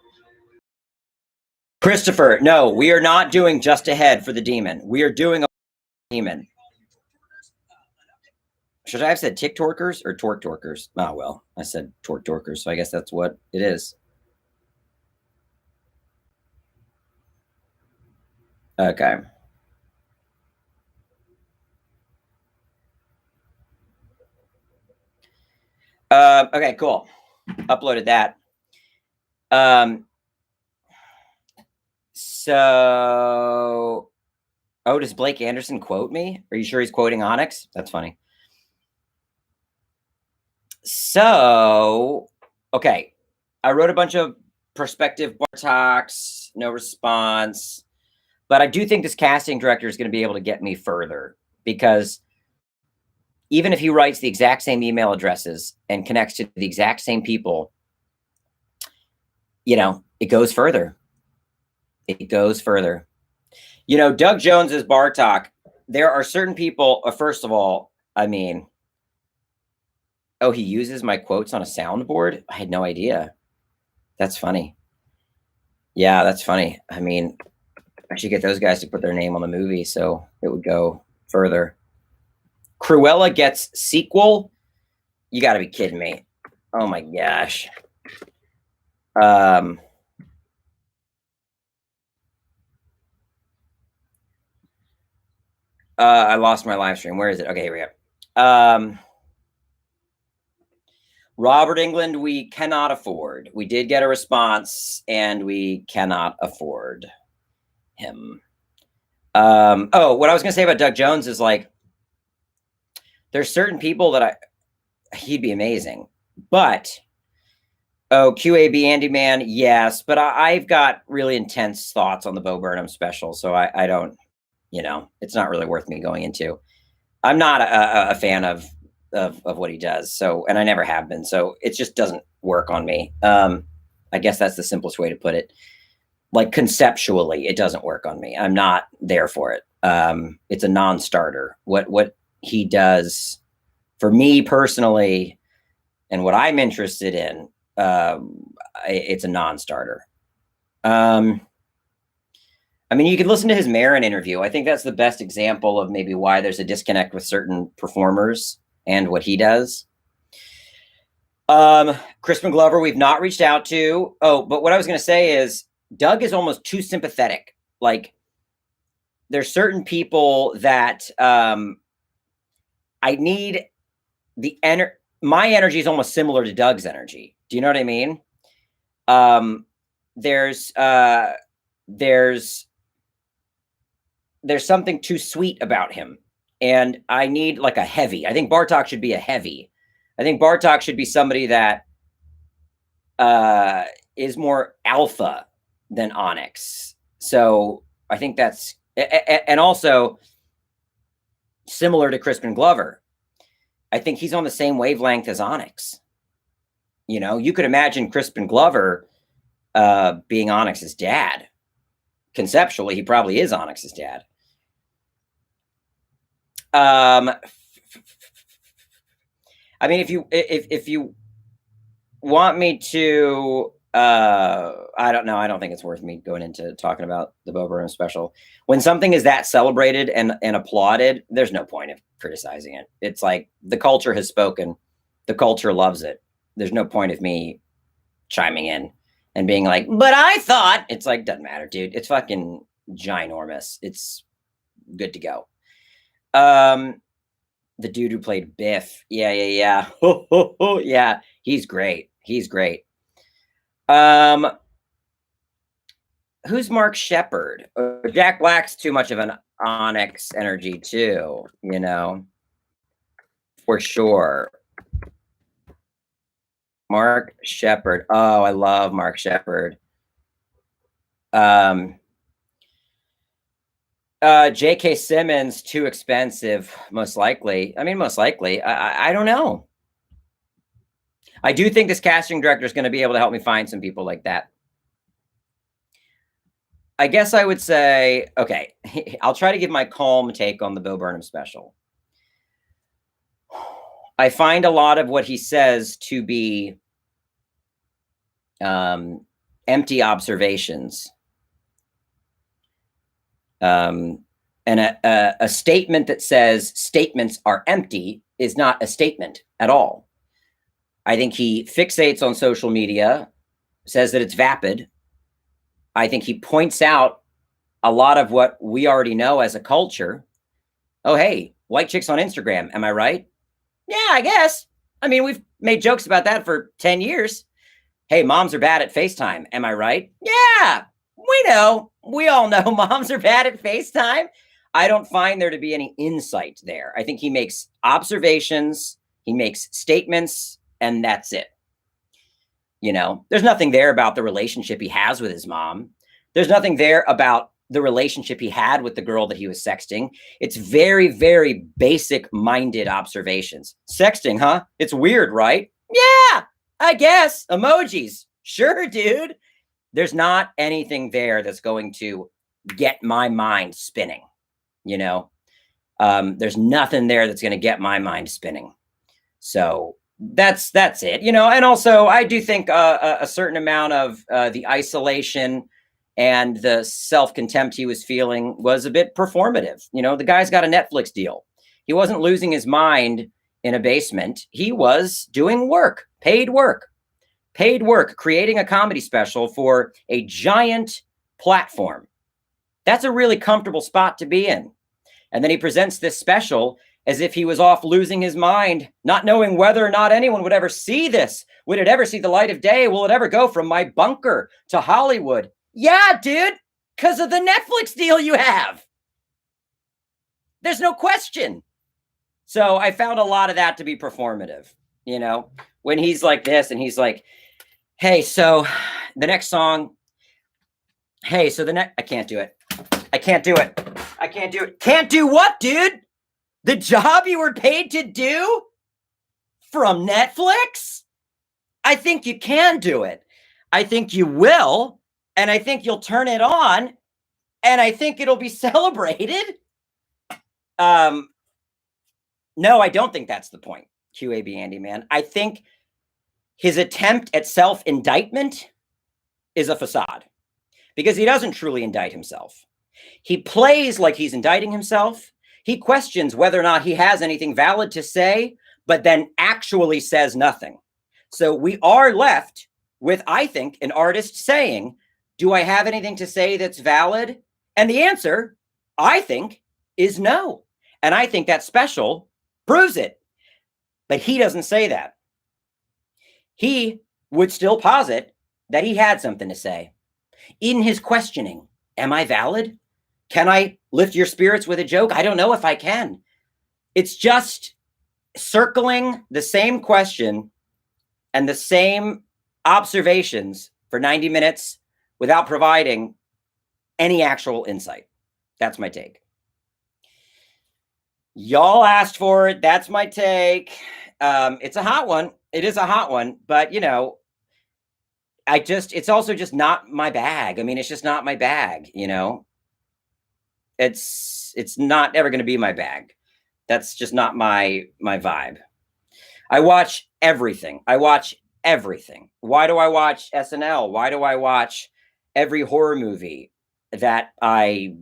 Christopher, no, we are not doing Just Ahead for the Demon. We are doing a Demon. Should I have said Tick Torkers or Torque Torkers? Oh, well, I said Torque Torkers, so I guess that's what it is. Okay. Okay, cool. Uploaded that. So, does Blake Anderson quote me? Are you sure he's quoting Onyx? That's funny. So, okay. I wrote a bunch of prospective Bartoks, no response. But I do think this casting director is going to be able to get me further because even if he writes the exact same email addresses and connects to the exact same people, it goes further. It goes further. Doug Jones is Bartok. There are certain people, first of all, I mean, he uses my quotes on a soundboard? I had no idea. That's funny. Yeah, that's funny. I mean, I should get those guys to put their name on the movie so it would go further. Cruella gets sequel? You got to be kidding me. Oh my gosh. I lost my live stream. Where is it? Okay, here we go. Robert Englund, we cannot afford. We did get a response, and we cannot afford him. What I was going to say about Doug Jones is like, there's certain people that he'd be amazing, but QAB Andy Man, yes, but I've got really intense thoughts on the Bo Burnham special, so I don't, it's not really worth me going into. I'm not a fan of what he does, so, and I never have been, so it just doesn't work on me. I guess that's the simplest way to put it. Like conceptually, it doesn't work on me. I'm not there for it. It's a non-starter. What he does for me personally, and what I'm interested in, it's a non-starter. I mean, you can listen to his Maron interview. I think that's the best example of maybe why there's a disconnect with certain performers and what he does. Crispin Glover, we've not reached out to. But what I was going to say is Doug is almost too sympathetic. Like, there's certain people that I need my energy is almost similar to Doug's energy. Do you know what I mean? There's something too sweet about him, and I need like a heavy. I think Bartok should be a heavy. I think Bartok should be somebody that is more alpha than Onyx. So I think that's, and also similar to Crispin Glover, I think he's on the same wavelength as Onyx. You know, you could imagine Crispin Glover being Onyx's dad. Conceptually, he probably is Onyx's dad. I mean, if you want me to, I don't know. I don't think it's worth me going into talking about the Bo Burnham special. When something is that celebrated and applauded, there's no point of criticizing it. It's like the culture has spoken. The culture loves it. There's no point of me chiming in and being like, but I thought. It's like, doesn't matter, dude. It's fucking ginormous. It's good to go. The dude who played Biff. Yeah. Yeah. He's great. Who's Mark Shepard? Jack Black's too much of an Onyx energy too, you know, for sure. Mark Shepard. Oh, I love Mark Shepard. J.K. Simmons, too expensive, most likely. I mean, most likely. I don't know. I do think this casting director is going to be able to help me find some people like that. I guess I would say, okay, I'll try to give my calm take on the Bo Burnham special. I find a lot of what he says to be empty observations. And a statement that says statements are empty is not a statement at all. I think he fixates on social media, says that it's vapid. I think he points out a lot of what we already know as a culture. Oh, hey, white chicks on Instagram. Am I right? Yeah, I guess. I mean, we've made jokes about that for 10 years. Hey, moms are bad at FaceTime. Am I right? Yeah, we know. We all know moms are bad at FaceTime. I don't find there to be any insight there. I think he makes observations, he makes statements, and that's it. You know, there's nothing there about the relationship he has with his mom. There's nothing there about the relationship he had with the girl that he was sexting. It's very, very basic minded observations. Sexting, huh? It's weird, right? Yeah, I guess. Emojis. Sure, dude. There's not anything there that's going to get my mind spinning. You know, there's nothing there that's going to get my mind spinning. So that's it, you know. And also I do think a certain amount of the isolation and the self-contempt he was feeling was a bit performative. You know, the guy's got a Netflix deal. He wasn't losing his mind in a basement. He was doing work, paid work, creating a comedy special for a giant platform. That's a really comfortable spot to be in. And then he presents this special as if he was off losing his mind, not knowing whether or not anyone would ever see this. Would it ever see the light of day? Will it ever go from my bunker to Hollywood? Yeah, dude, because of the Netflix deal you have. There's no question. So I found a lot of that to be performative, you know, when he's like this and he's like, hey, so the next song, hey, so the next, I can't do it. Can't do what, dude? The job you were paid to do from Netflix? I think you can do it. I think you will. And I think you'll turn it on. And I think it'll be celebrated. No, I don't think that's the point, QAB Andy, man. I think his attempt at self-indictment is a facade because he doesn't truly indict himself. He plays like he's indicting himself. He questions whether or not he has anything valid to say, but then actually says nothing. So we are left with, I think, an artist saying, do I have anything to say that's valid? And the answer, I think, is no. And I think that special proves it. But he doesn't say that. He would still posit that he had something to say. In his questioning, am I valid? Can I lift your spirits with a joke? I don't know if I can. It's just circling the same question and the same observations for 90 minutes without providing any actual insight. That's my take. Y'all asked for it. That's my take. It's a hot one. It is a hot one, but you know, it's also just not my bag. I mean, it's just not my bag, you know. It's not ever going to be my bag. That's just not my vibe. I watch everything. Why do I watch SNL? Why do I watch every horror movie that I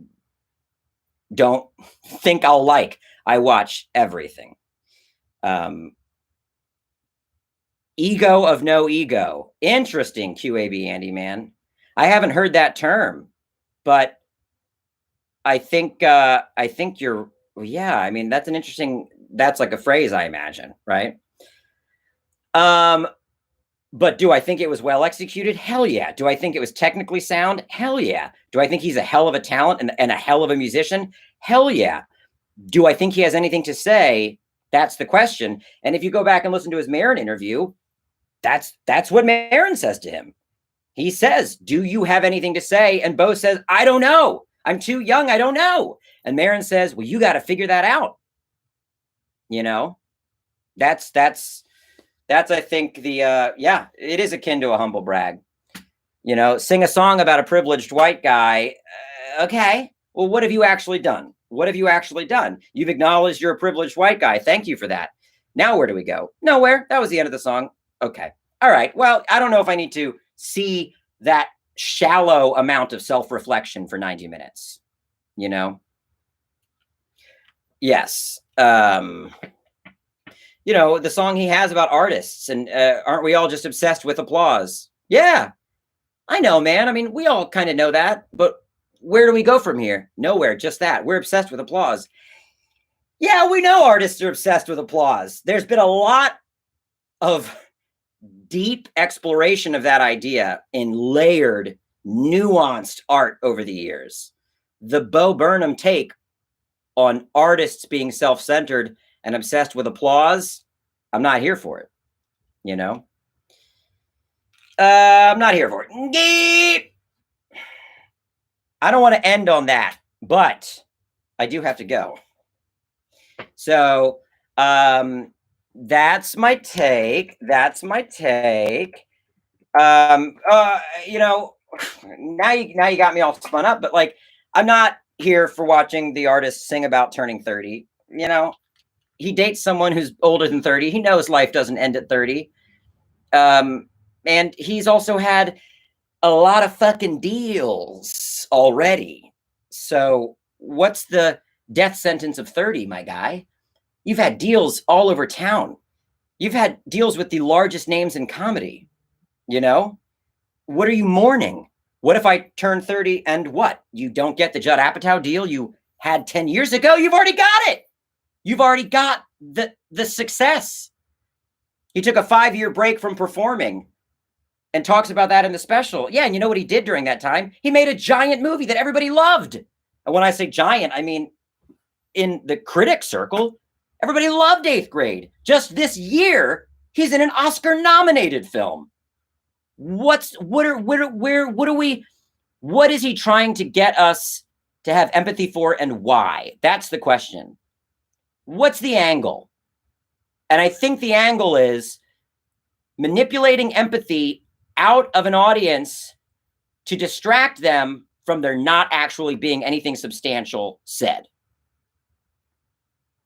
don't think I'll like? I watch everything. Ego of no ego. Interesting, QAB Andy, man. I haven't heard that term, but I think you're, well, yeah, I mean, that's like a phrase, I imagine, right? But do I think it was well executed? Hell yeah. Do I think it was technically sound? Hell yeah. Do I think he's a hell of a talent and a hell of a musician? Hell yeah. Do I think he has anything to say? That's the question. And if you go back and listen to his Maron interview, that's what Maron says to him. He says, do you have anything to say? And Bo says, I don't know. I'm too young. I don't know. And Maron says, well, you got to figure that out. You know, that's, I think yeah, it is akin to a humble brag. You know, sing a song about a privileged white guy. Okay. Well, what have you actually done? What have you actually done? You've acknowledged you're a privileged white guy. Thank you for that. Now, where do we go? Nowhere. That was the end of the song. Okay. All right. Well, I don't know if I need to see that shallow amount of self-reflection for 90 minutes, you know? Yes. You know, the song he has about artists and aren't we all just obsessed with applause? Yeah, I know, man. I mean, we all kind of know that, but where do we go from here? Nowhere, just that. We're obsessed with applause. Yeah, we know artists are obsessed with applause. There's been a lot of deep exploration of that idea in layered, nuanced art over the years. The Bo Burnham take on artists being self-centered and obsessed with applause, I'm not here for it, you know? I'm not here for it. I don't want to end on that, but I do have to go. So, that's my take. You know, now you got me all spun up, but like, I'm not here for watching the artist sing about turning 30. You know, he dates someone who's older than 30. He knows life doesn't end at 30. And he's also had a lot of fucking deals already. So what's the death sentence of 30, my guy? You've had deals all over town. You've had deals with the largest names in comedy. You know, what are you mourning? What if I turn 30 and what? You don't get the Judd Apatow deal you had 10 years ago? You've already got it. You've already got the success. He took a 5-year break from performing and talks about that in the special. Yeah, and you know what he did during that time? He made a giant movie that everybody loved. And when I say giant, I mean in the critic circle, everybody loved 8th Grade. Just this year, he's in an Oscar-nominated film. What is he trying to get us to have empathy for, and why? That's the question. What's the angle? And I think the angle is manipulating empathy out of an audience to distract them from there not actually being anything substantial said.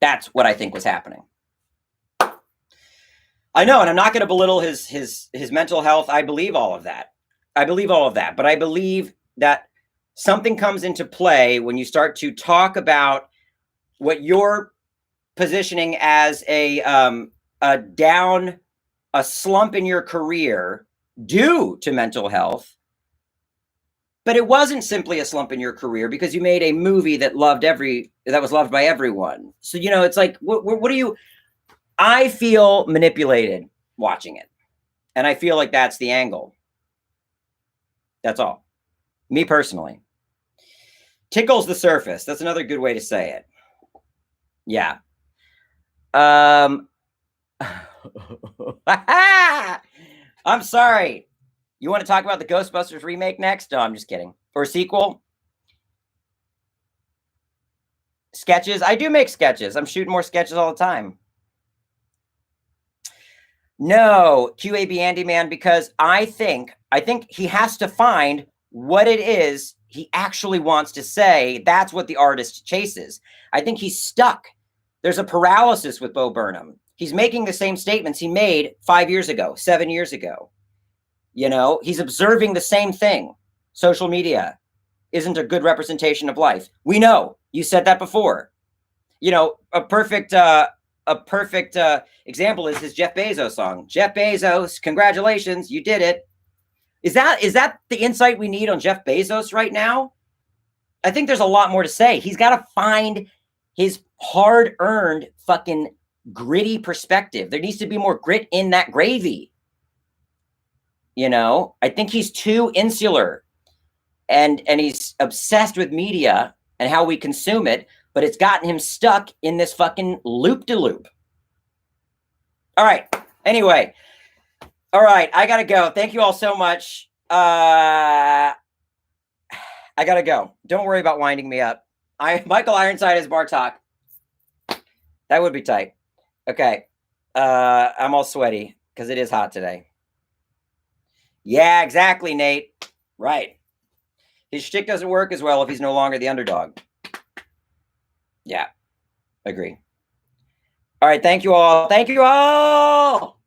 That's what I think was happening. I know, and I'm not going to belittle his mental health. I believe all of that. But I believe that something comes into play when you start to talk about what you're positioning as a slump in your career due to mental health. But it wasn't simply a slump in your career because you made a movie that was loved by everyone. So, you know, it's like, what do you, I feel manipulated watching it. And I feel like that's the angle. That's all. Me personally. Tickles the surface. That's another good way to say it. Yeah. I'm sorry. You want to talk about the Ghostbusters remake next? No, I'm just kidding. Or sequel? Sketches. I do make sketches. I'm shooting more sketches all the time. No, QAB Andy Man, because I think he has to find what it is he actually wants to say. That's what the artist chases. I think he's stuck. There's a paralysis with Bo Burnham. He's making the same statements he made 5 years ago, 7 years ago. You know, he's observing the same thing. Social media isn't a good representation of life. We know. You said that before. You know, a perfect example is his Jeff Bezos song. Jeff Bezos, congratulations, you did it. Is that the insight we need on Jeff Bezos right now? I think there's a lot more to say. He's got to find his hard-earned fucking gritty perspective. There needs to be more grit in that gravy. You know, I think he's too insular and he's obsessed with media and how we consume it, but it's gotten him stuck in this fucking loop-de-loop. All right. Anyway. All right. I got to go. Thank you all so much. I got to go. Don't worry about winding me up. Michael Ironside is Bartok. That would be tight. Okay. I'm all sweaty because it is hot today. Yeah, exactly, Nate. Right. His shtick doesn't work as well if he's no longer the underdog. Yeah. Agree. All right. Thank you all. Thank you all.